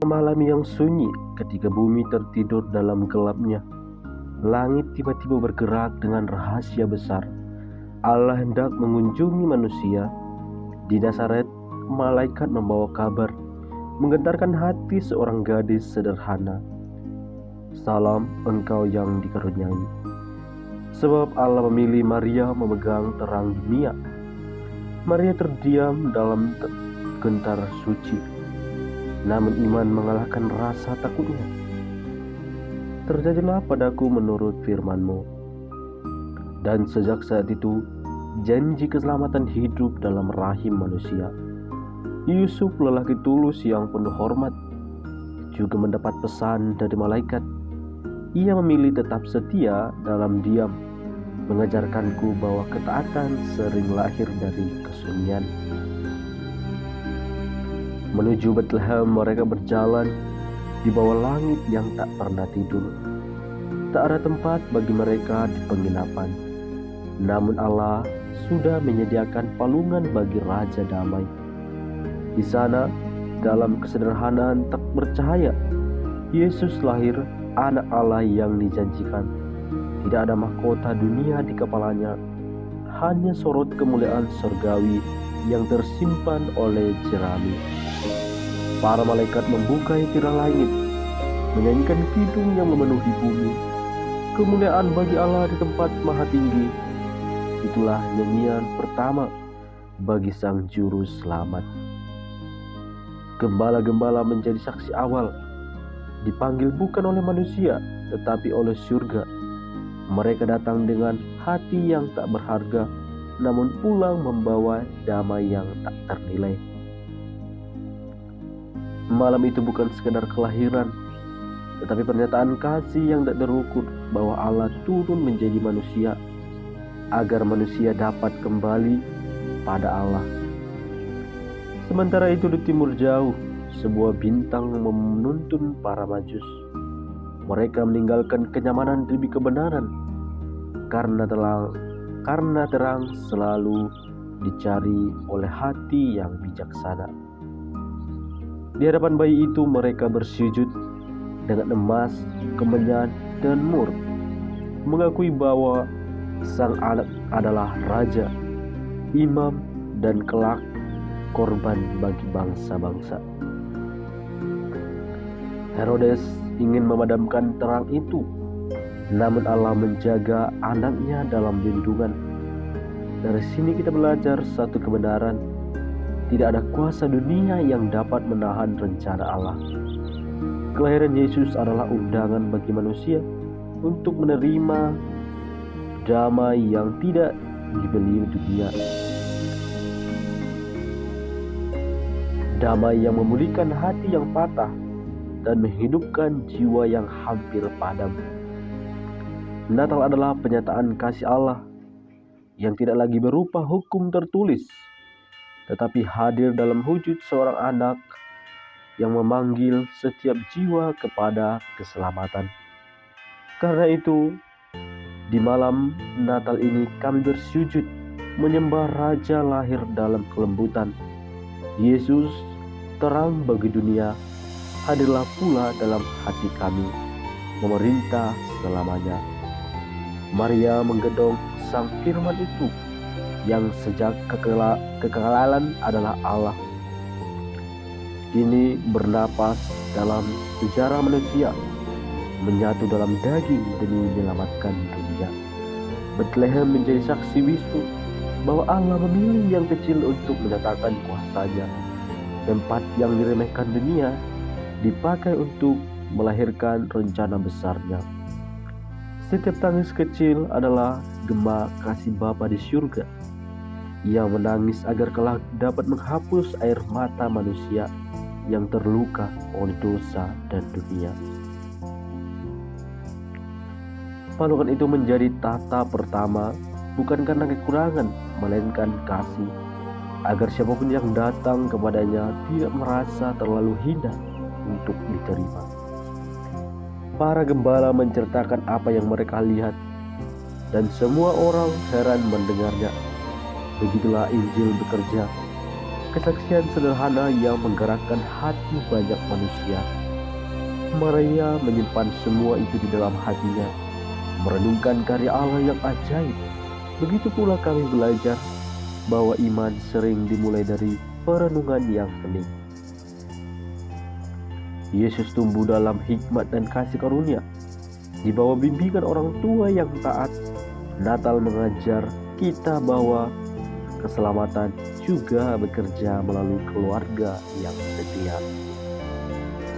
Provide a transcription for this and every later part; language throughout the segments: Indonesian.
Malam yang sunyi, ketika bumi tertidur dalam gelapnya, langit tiba-tiba bergerak dengan rahasia besar. Allah hendak mengunjungi manusia. Di Nazaret, malaikat membawa kabar, menggentarkan hati seorang gadis sederhana. Salam engkau yang dikaruniai, sebab Allah memilih Maria memegang terang dunia. Maria terdiam dalam gentar suci, namun iman mengalahkan rasa takutnya. Terjadilah padaku menurut firman-Mu. Dan sejak saat itu, janji keselamatan hidup dalam rahim manusia. Yusuf, lelaki tulus yang penuh hormat, juga mendapat pesan dari malaikat. Ia memilih tetap setia dalam diam, mengajarkanku bahwa ketaatan sering lahir dari kesunyian. Menuju Bethlehem mereka berjalan di bawah langit yang tak pernah tidur. Tak ada tempat bagi mereka di penginapan. Namun Allah sudah menyediakan palungan bagi Raja Damai. Di sana, dalam kesederhanaan tak bercahaya, Yesus lahir, anak Allah yang dijanjikan. Tidak ada mahkota dunia di kepalanya, hanya sorot kemuliaan surgawi yang tersimpan oleh jerami. Para malaikat membukai tirai langit, menyanyikan kidung yang memenuhi bumi. Kemuliaan bagi Allah di tempat maha tinggi. Itulah nyanyian pertama bagi Sang Juru Selamat. Gembala-gembala menjadi saksi awal, dipanggil bukan oleh manusia, tetapi oleh surga. Mereka datang dengan hati yang tak berharga, namun pulang membawa damai yang tak ternilai. Malam itu bukan sekedar kelahiran, tetapi pernyataan kasih yang tak terukur bahwa Allah turun menjadi manusia, agar manusia dapat kembali pada Allah. Sementara itu di timur jauh, sebuah bintang menuntun para majus. Mereka meninggalkan kenyamanan demi kebenaran, karena terang selalu dicari oleh hati yang bijaksana. Di hadapan bayi itu mereka bersujud dengan emas, kemenyan, dan mur, mengakui bahwa sang anak adalah raja, imam, dan kelak korban bagi bangsa-bangsa. Herodes ingin memadamkan terang itu, namun Allah menjaga anaknya dalam lindungan. Dari sini kita belajar satu kebenaran: tidak ada kuasa dunia yang dapat menahan rencana Allah. Kelahiran Yesus adalah undangan bagi manusia untuk menerima damai yang tidak dibeli dunia. Damai yang memulihkan hati yang patah dan menghidupkan jiwa yang hampir padam. Natal adalah penyataan kasih Allah yang tidak lagi berupa hukum tertulis, tetapi hadir dalam wujud seorang anak yang memanggil setiap jiwa kepada keselamatan. Karena itu, di malam Natal ini kami bersujud menyembah Raja lahir dalam kelembutan. Yesus, terang bagi dunia, hadirlah pula dalam hati kami, memerintah selamanya. Maria menggendong Sang Firman itu, yang sejak kekekalan adalah Allah, kini bernapas dalam sejarah manusia, menyatu dalam daging demi menyelamatkan dunia. Bethlehem menjadi saksi bisu bahwa Allah memilih yang kecil untuk menyatakan kuasanya. Tempat yang diremehkan dunia dipakai untuk melahirkan rencana besarnya. Setiap tangis kecil adalah gema kasih Bapa di surga. Ia menangis agar kelak dapat menghapus air mata manusia yang terluka oleh dosa dan dunia. Palungan itu menjadi tata pertama, bukan karena kekurangan, melainkan kasih, agar siapapun yang datang kepadanya tidak merasa terlalu hina untuk diterima. Para gembala menceritakan apa yang mereka lihat, dan semua orang heran mendengarnya. Begitulah Injil bekerja. kesaksian sederhana yang menggerakkan hati banyak manusia. Maria menyimpan semua itu di dalam hatinya, merenungkan karya Allah yang ajaib. Begitu pula kami belajar bahwa iman sering dimulai dari perenungan yang hening. Yesus tumbuh dalam hikmat dan kasih karunia. Di bawah bimbingan orang tua yang taat, Natal mengajar kita bahwa keselamatan juga bekerja melalui keluarga yang setia.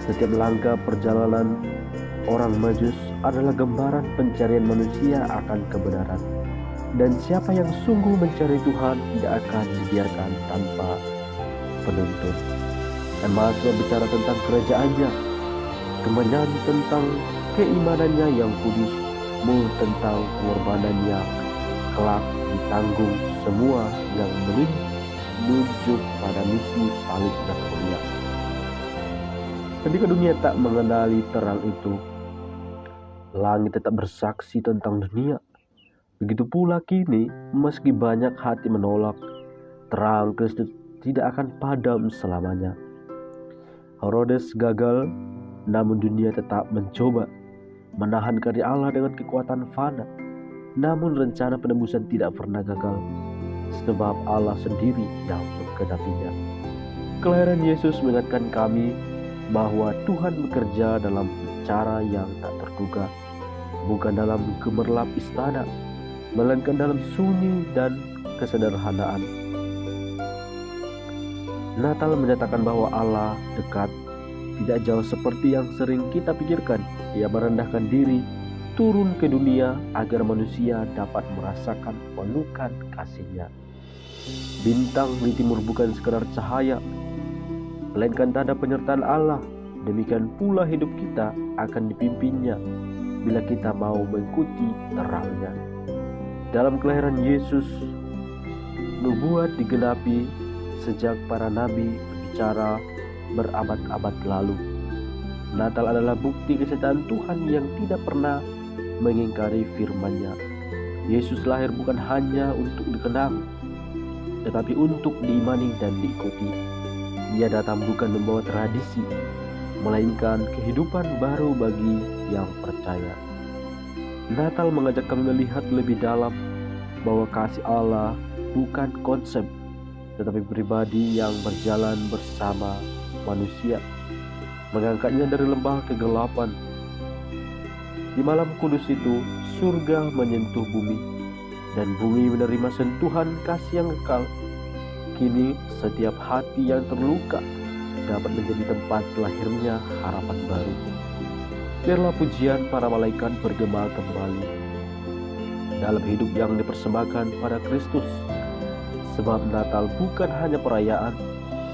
Setiap langkah perjalanan orang Majus adalah gambaran pencarian manusia akan kebenaran. Dan siapa yang sungguh mencari Tuhan tidak akan dibiarkan tanpa penuntun. Dan Mazmur bicara tentang kerajaannya, kemenyan tentang keimanannya yang kudus, tentang pengorbanannya kelak ditanggung semua yang menunjuk pada misi salib dan mulia. Ketika dunia tak mengenali terang itu, langit tetap bersaksi tentang dunia. Begitu pula kini, meski banyak hati menolak, terang Kristus tidak akan padam selamanya. Herodes gagal, namun dunia tetap mencoba menahan karya Allah dengan kekuatan fana. Namun rencana penebusan tidak pernah gagal, sebab Allah sendiri yang menggenapinya. Kelahiran Yesus mengingatkan kami bahwa Tuhan bekerja dalam cara yang tak terduga, bukan dalam gemerlap istana, melainkan dalam sunyi dan kesederhanaan. Natal menyatakan bahwa Allah dekat, tidak jauh seperti yang sering kita pikirkan. Ia merendahkan diri, turun ke dunia agar manusia dapat merasakan pelukan kasih-Nya. Bintang di timur bukan sekadar cahaya, melainkan tanda penyertaan Allah. Demikian pula hidup kita akan dipimpinnya bila kita mau mengikuti terang-Nya. Dalam kelahiran Yesus, nubuat digenapi sejak para nabi berbicara berabad-abad lalu. Natal adalah bukti kesetaraan Tuhan yang tidak pernah mengingkari firman-Nya. Yesus lahir bukan hanya untuk dikenang, tetapi untuk diimani dan diikuti. Ia datang bukan membawa tradisi, melainkan kehidupan baru bagi yang percaya. Natal mengajak kami melihat lebih dalam bahwa kasih Allah bukan konsep, tetapi pribadi yang berjalan bersama manusia, mengangkatnya dari lembah kegelapan. Di malam kudus itu, surga menyentuh bumi, dan bumi menerima sentuhan kasih yang kekal. Kini setiap hati yang terluka dapat menjadi tempat lahirnya harapan baru. Biarlah pujian para malaikat bergema kembali dalam hidup yang dipersembahkan pada Kristus. Sebab Natal bukan hanya perayaan,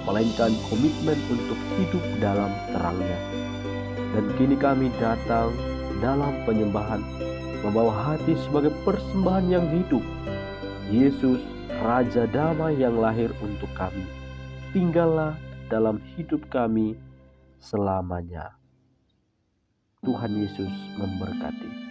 melainkan komitmen untuk hidup dalam terang-Nya. Dan kini kami datang dalam penyembahan, membawa hati sebagai persembahan yang hidup. Yesus, Raja Damai yang lahir untuk kami, tinggallah dalam hidup kami selamanya. Tuhan Yesus memberkati.